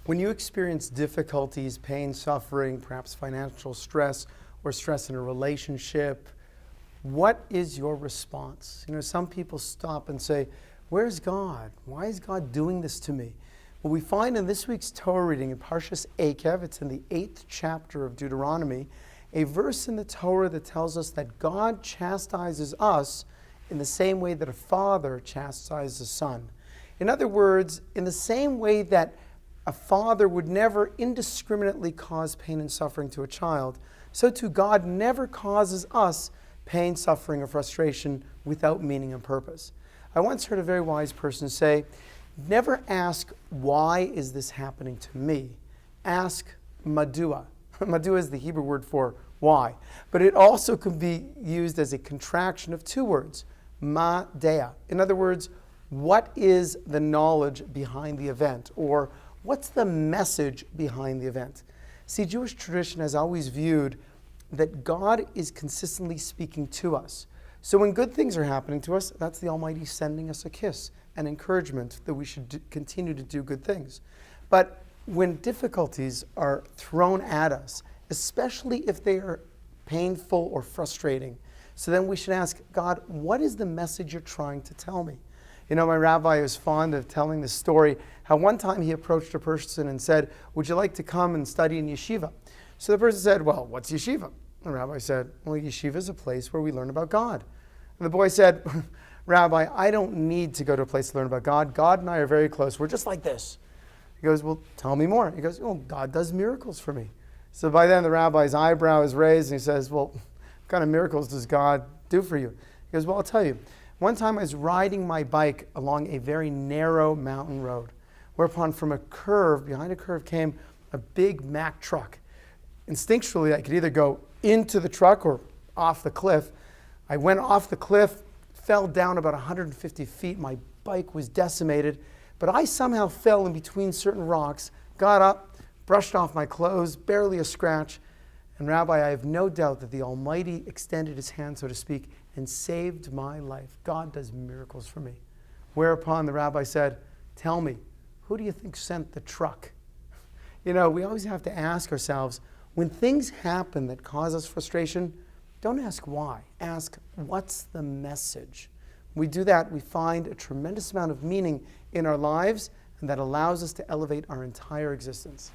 When you experience difficulties, pain, suffering, perhaps financial stress or stress in a relationship, what is your response? Some people stop and say, where's God? Why is God doing this to me? Well, we find in this week's Torah reading in Parshas Eikev, it's in the 8th chapter of Deuteronomy, a verse in the Torah that tells us that God chastises us in the same way that a father chastises a son. In other words, in the same way that a father would never indiscriminately cause pain and suffering to a child, so too God never causes us pain, suffering, or frustration without meaning and purpose. I once heard a very wise person say, never ask, why is this happening to me? Ask, madua. Madua is the Hebrew word for why. But it also can be used as a contraction of two words, ma dea. In other words, what is the knowledge behind the event? Or what's the message behind the event? See, Jewish tradition has always viewed that God is consistently speaking to us. So when good things are happening to us, that's the Almighty sending us a kiss, an encouragement that we should continue to do good things. But when difficulties are thrown at us, especially if they are painful or frustrating, so then we should ask, God, what is the message you're trying to tell me? My rabbi is fond of telling this story, how one time he approached a person and said, would you like to come and study in yeshiva? So the person said, well, what's yeshiva? The rabbi said, well, yeshiva is a place where we learn about God. And the boy said, Rabbi, I don't need to go to a place to learn about God. God and I are very close. We're just like this. He goes, well, tell me more. He goes, well, God does miracles for me. So by then the rabbi's eyebrow is raised and he says, well, what kind of miracles does God do for you? He goes, well, I'll tell you. One time I was riding my bike along a very narrow mountain road, whereupon from behind a curve came a big Mack truck. Instinctually, I could either go into the truck or off the cliff. I went off the cliff, fell down about 150 feet. My bike was decimated, but I somehow fell in between certain rocks, got up, brushed off my clothes, barely a scratch. And Rabbi, I have no doubt that the Almighty extended his hand, so to speak, and saved my life. God does miracles for me. Whereupon the rabbi said, tell me, who do you think sent the truck? We always have to ask ourselves, when things happen that cause us frustration, don't ask why. Ask, what's the message? When we do that, we find a tremendous amount of meaning in our lives, and that allows us to elevate our entire existence.